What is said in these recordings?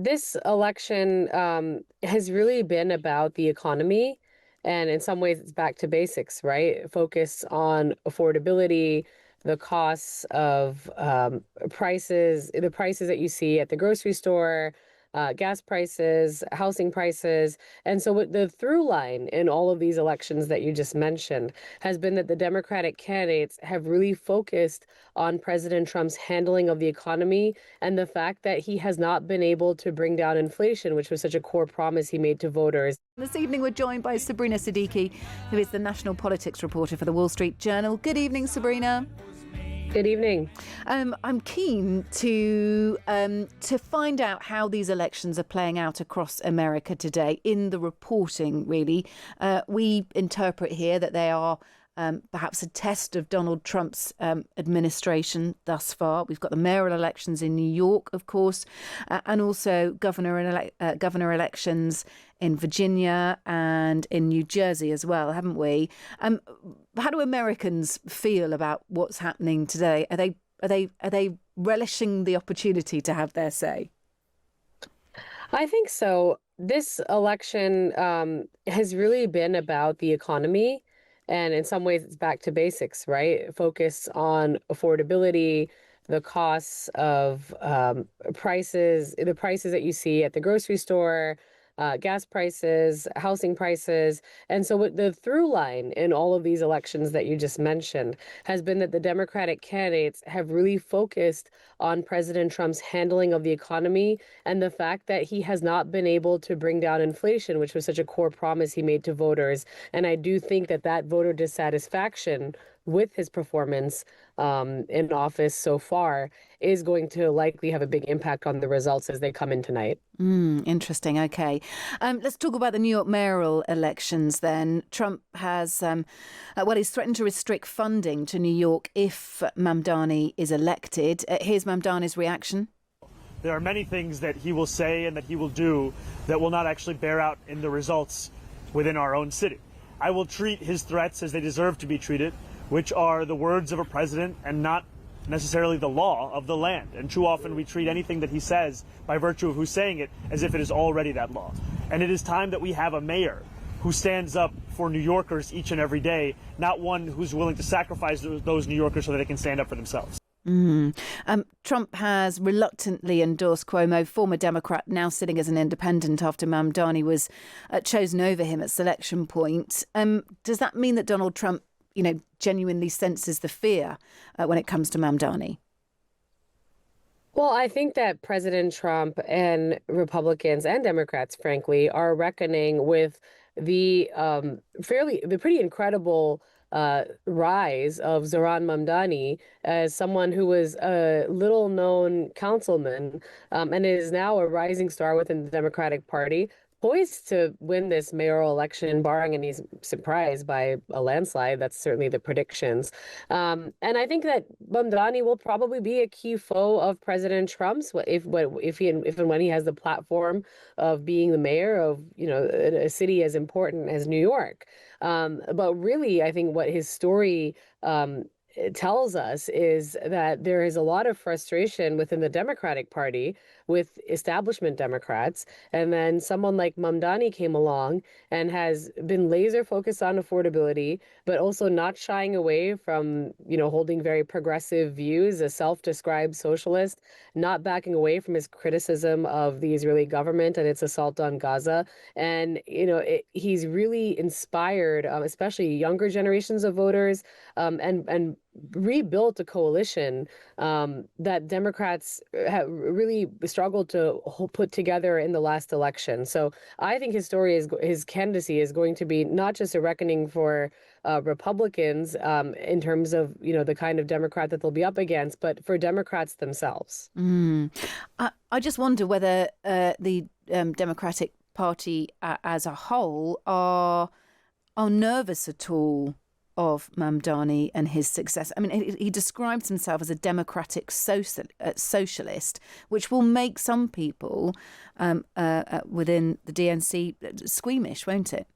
This election has really been about the economy, and in some ways, it's back to basics, right? Focus on affordability, the costs of prices, the prices that you see at the grocery store, gas prices, housing prices. And so, what the through line in all of these elections that you just mentioned has been that the Democratic candidates have really focused on President Trump's handling of the economy and the fact that he has not been able to bring down inflation, which was such a core promise he made to voters. This evening we're joined by Sabrina Siddiqui, who is the national politics reporter for the Wall Street Journal. Good evening, Sabrina. Good evening. I'm keen to find out how these elections are playing out across America today in the reporting, really. We interpret here that they are perhaps a test of Donald Trump's administration thus far. We've got the mayoral elections in New York, of course, and also governor elections in Virginia and in New Jersey as well, haven't we? How do Americans feel about what's happening today? Are they relishing the opportunity to have their say? I think so. This election has really been about the economy. And in some ways, it's back to basics, right? Focus on affordability, the costs of prices, the prices that you see at the grocery store, gas prices, housing prices. And so, what the through line in all of these elections that you just mentioned has been that the Democratic candidates have really focused on President Trump's handling of the economy and the fact that he has not been able to bring down inflation, which was such a core promise he made to voters. And I do think that voter dissatisfaction with his performance in office so far is going to likely have a big impact on the results as they come in tonight. Interesting. OK. Let's talk about the New York mayoral elections then. Trump has, he's threatened to restrict funding to New York if Mamdani is elected. Here's Mamdani's reaction. There are many things that he will say and that he will do that will not actually bear out in the results within our own city. I will treat his threats as they deserve to be treated, which are the words of a president and not necessarily the law of the land. And too often we treat anything that he says by virtue of who's saying it as if it is already that law. And it is time that we have a mayor who stands up for New Yorkers each and every day, not one who's willing to sacrifice those New Yorkers so that they can stand up for themselves. Trump has reluctantly endorsed Cuomo, former Democrat, now sitting as an independent after Mamdani was chosen over him at selection point. Does that mean that Donald Trump genuinely senses the fear when it comes to Mamdani? Well, I think that President Trump and Republicans and Democrats, frankly, are reckoning with the pretty incredible rise of Zohran Mamdani as someone who was a little known councilman and is now a rising star within the Democratic Party, poised to win this mayoral election, barring any surprise by a landslide. That's certainly the predictions. And I think that Mamdani will probably be a key foe of President Trump's if and when he has the platform of being the mayor of a city as important as New York. But really, I think what his story tells us is that there is a lot of frustration within the Democratic Party with establishment Democrats. And then someone like Mamdani came along and has been laser focused on affordability, but also not shying away from, holding very progressive views, a self-described socialist, not backing away from his criticism of the Israeli government and its assault on Gaza. And, he's really inspired, especially younger generations of voters, and rebuilt a coalition that Democrats have really struggled to put together in the last election. So I think his candidacy is going to be not just a reckoning for Republicans in terms of the kind of Democrat that they'll be up against, but for Democrats themselves. I just wonder whether the Democratic Party as a whole are nervous at all of Mamdani and his success. I mean, he describes himself as a democratic socialist, which will make some people within the DNC squeamish, won't it?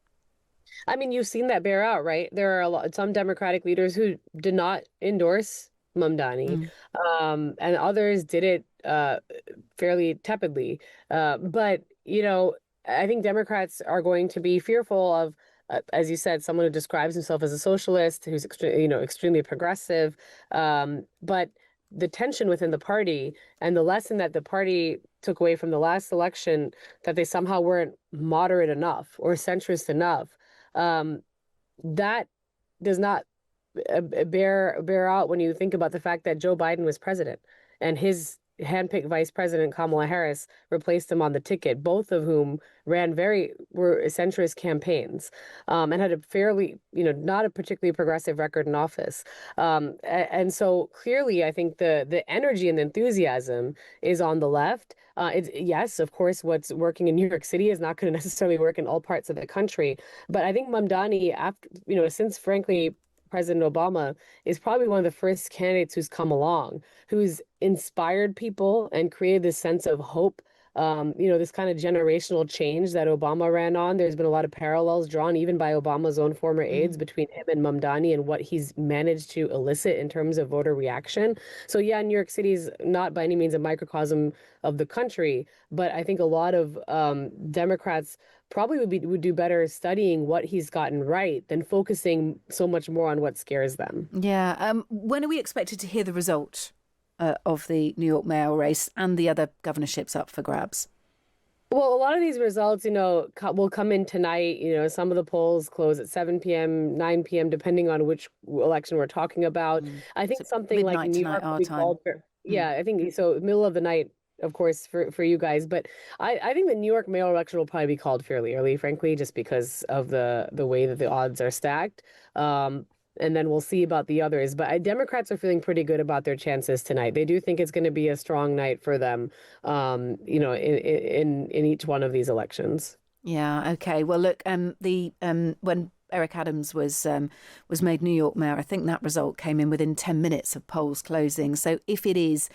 I mean, you've seen that bear out, right? There are some Democratic leaders who did not endorse Mamdani, and others did it fairly tepidly. But, I think Democrats are going to be fearful of, as you said, someone who describes himself as a socialist, who's extremely progressive. But the tension within the party and the lesson that the party took away from the last election, that they somehow weren't moderate enough or centrist enough, that does not bear out when you think about the fact that Joe Biden was president and his handpicked vice president Kamala Harris replaced him on the ticket, both of whom were centrist campaigns, and had a fairly, not a particularly progressive record in office. And so clearly, I think the energy and the enthusiasm is on the left. It's, yes, of course, what's working in New York City is not going to necessarily work in all parts of the country. But I think Mamdani, after, since frankly President Obama, is probably one of the first candidates who's come along, who's inspired people and created this sense of hope. This kind of generational change that Obama ran on. There's been a lot of parallels drawn even by Obama's own former aides between him and Mamdani and what he's managed to elicit in terms of voter reaction. So yeah, New York City is not by any means a microcosm of the country, but I think a lot of Democrats probably would do better studying what he's gotten right than focusing so much more on what scares them. Yeah. When are we expected to hear the result of the New York mayoral race and the other governorships up for grabs? Well, a lot of these results, will come in tonight. Some of the polls close at 7 p.m., 9 p.m., depending on which election we're talking about. I think So something like New York will be called for, yeah, I think so, middle of the night, of course, for you guys. But I think the New York mayoral election will probably be called fairly early, frankly, just because of the way that the odds are stacked. And then we'll see about the others. But Democrats are feeling pretty good about their chances tonight. They do think it's going to be a strong night for them, in each one of these elections. Yeah. Okay. Well, look, when Eric Adams was made New York mayor, I think that result came in within 10 minutes of polls closing. So if it is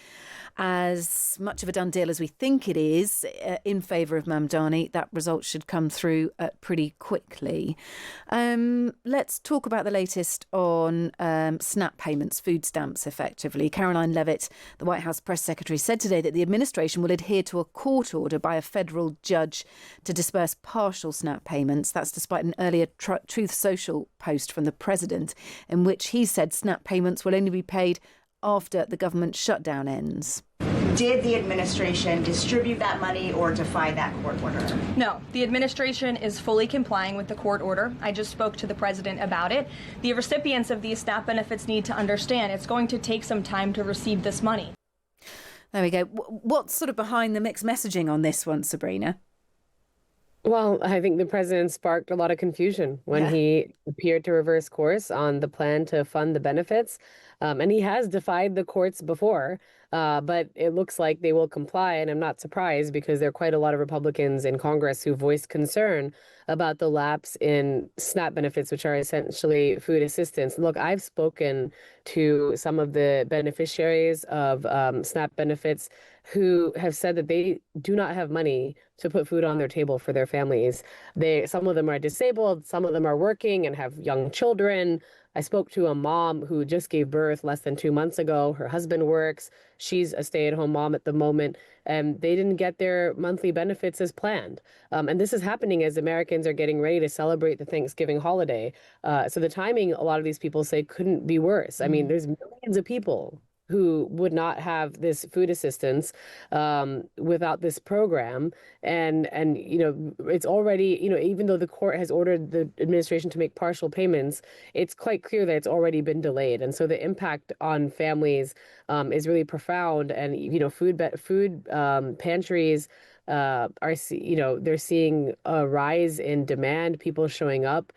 as much of a done deal as we think it is in favour of Mamdani, that result should come through pretty quickly. Let's talk about the latest on SNAP payments, food stamps, effectively. Caroline Leavitt, the White House press secretary, said today that the administration will adhere to a court order by a federal judge to disperse partial SNAP payments. That's despite an earlier Truth Social post from the president in which he said SNAP payments will only be paid after the government shutdown ends. Did the administration distribute that money or defy that court order? No, the administration is fully complying with the court order. I just spoke to the president about it. The recipients of these SNAP benefits need to understand it's going to take some time to receive this money. There we go. What's sort of behind the mixed messaging on this one, Sabrina? Well, I think the president sparked a lot of confusion when he appeared to reverse course on the plan to fund the benefits. And he has defied the courts before, but it looks like they will comply. And I'm not surprised because there are quite a lot of Republicans in Congress who voiced concern about the lapse in SNAP benefits, which are essentially food assistance. Look, I've spoken to some of the beneficiaries of SNAP benefits who have said that they do not have money to put food on their table for their families. Some of them are disabled, some of them are working and have young children. I spoke to a mom who just gave birth less than 2 months ago. Her husband works. She's a stay-at-home mom at the moment, and they didn't get their monthly benefits as planned. And this is happening as Americans are getting ready to celebrate the Thanksgiving holiday. So the timing, a lot of these people say, couldn't be worse. I mean, there's millions of people who would not have this food assistance without this program. And it's already, even though the court has ordered the administration to make partial payments, it's quite clear that it's already been delayed. And so the impact on families is really profound. And, food pantries are, they're seeing a rise in demand, people showing up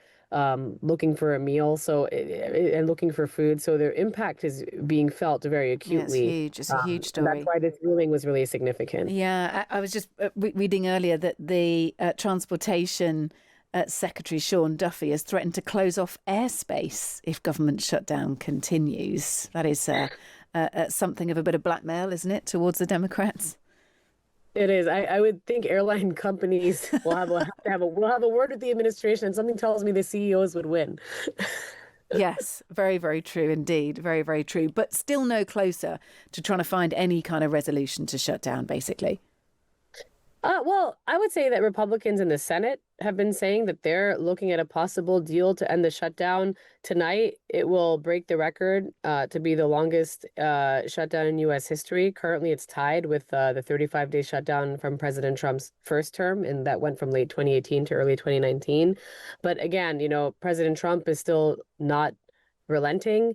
looking for a meal, and looking for food. So their impact is being felt very acutely. Yeah, it's huge. It's a huge story. That's why this ruling was really significant. Yeah, I was just reading earlier that the Transportation Secretary Sean Duffy has threatened to close off airspace if government shutdown continues. That is something of a bit of blackmail, isn't it, towards the Democrats? It is. I would think airline companies will have a word with the administration, and something tells me the CEOs would win. Yes, very, very true indeed. Very, very true. But still no closer to trying to find any kind of resolution to shut down, basically. Well, I would say that Republicans in the Senate have been saying that they're looking at a possible deal to end the shutdown tonight. It will break the record to be the longest shutdown in U.S. history. Currently, it's tied with the 35-day shutdown from President Trump's first term, and that went from late 2018 to early 2019. But again, President Trump is still not relenting.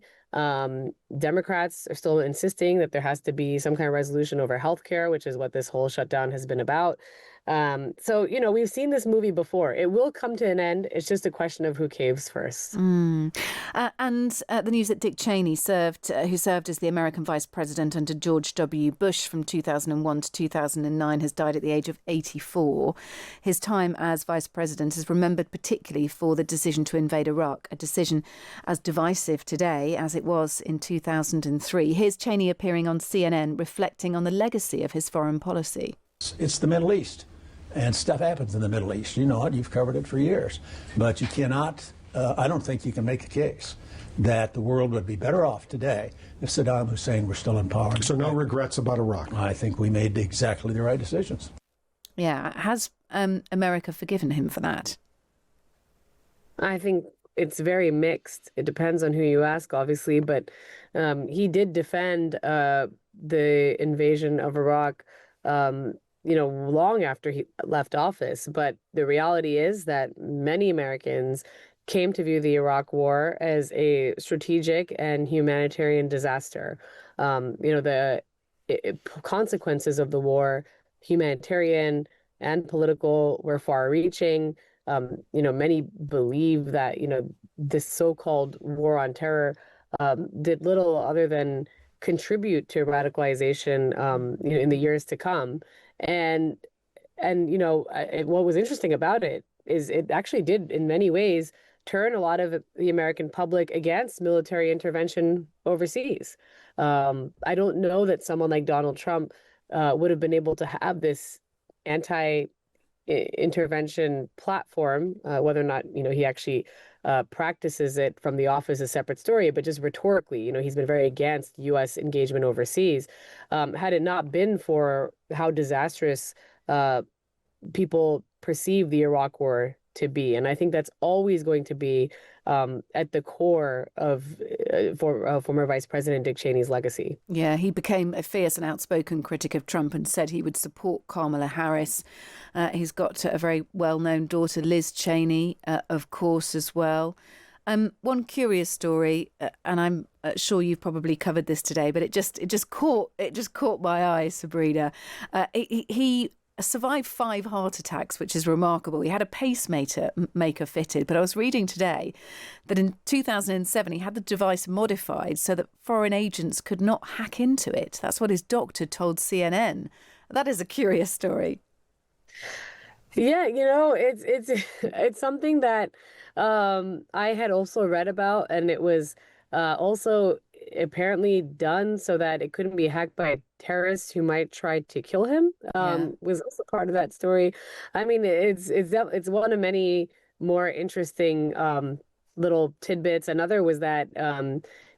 Democrats are still insisting that there has to be some kind of resolution over healthcare, which is what this whole shutdown has been about. So, we've seen this movie before. It will come to an end. It's just a question of who caves first. And the news that Dick Cheney who served as the American vice president under George W. Bush from 2001 to 2009, has died at the age of 84. His time as vice president is remembered particularly for the decision to invade Iraq, a decision as divisive today as it was in 2003. Here's Cheney appearing on CNN, reflecting on the legacy of his foreign policy. It's the Middle East. And stuff happens in the Middle East. You know it. You've covered it for years. But you cannot, I don't think you can make a case that the world would be better off today if Saddam Hussein were still in power. So no regrets about Iraq? I think we made exactly the right decisions. Yeah. Has America forgiven him for that? I think it's very mixed. It depends on who you ask, obviously, but he did defend the invasion of Iraq long after he left office. But the reality is that many Americans came to view the Iraq War as a strategic and humanitarian disaster. The consequences of the war, humanitarian and political, were far-reaching. Many believe that, this so-called war on terror did little other than contribute to radicalization, in the years to come. And what was interesting about it is it actually did, in many ways, turn a lot of the American public against military intervention overseas. I don't know that someone like Donald Trump would have been able to have this anti-intervention platform, whether or not, he actually practices it from the office, a separate story, but just rhetorically, he's been very against U.S. engagement overseas. Had it not been for how disastrous people perceive the Iraq War to be. And I think that's always going to be at the core of former Vice President Dick Cheney's legacy. Yeah, he became a fierce and outspoken critic of Trump and said he would support Kamala Harris. He's got a very well-known daughter, Liz Cheney, of course, as well. One curious story, and I'm sure you've probably covered this today, but it just caught my eye, Sabrina. He survived 5 heart attacks, which is remarkable. He had a pacemaker fitted, but I was reading today that in 2007 he had the device modified so that foreign agents could not hack into it. That's what his doctor told CNN. That is a curious story. Yeah, it's something that I had also read about, and it was also apparently done so that it couldn't be hacked by terrorists who might try to kill him. Was also part of that story. I mean, it's one of many more interesting little tidbits. Another was that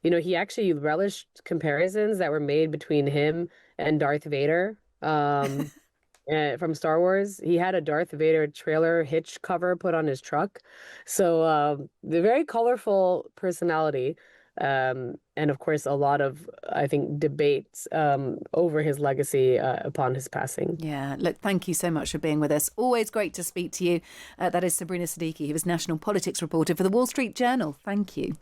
he actually relished comparisons that were made between him and Darth Vader. From Star Wars. He had a Darth Vader trailer hitch cover put on his truck. So the very colorful personality. And of course, a lot of, I think, debates over his legacy upon his passing. Yeah, look, thank you so much for being with us. Always great to speak to you. That is Sabrina Siddiqui, who is national politics reporter for the Wall Street Journal. Thank you.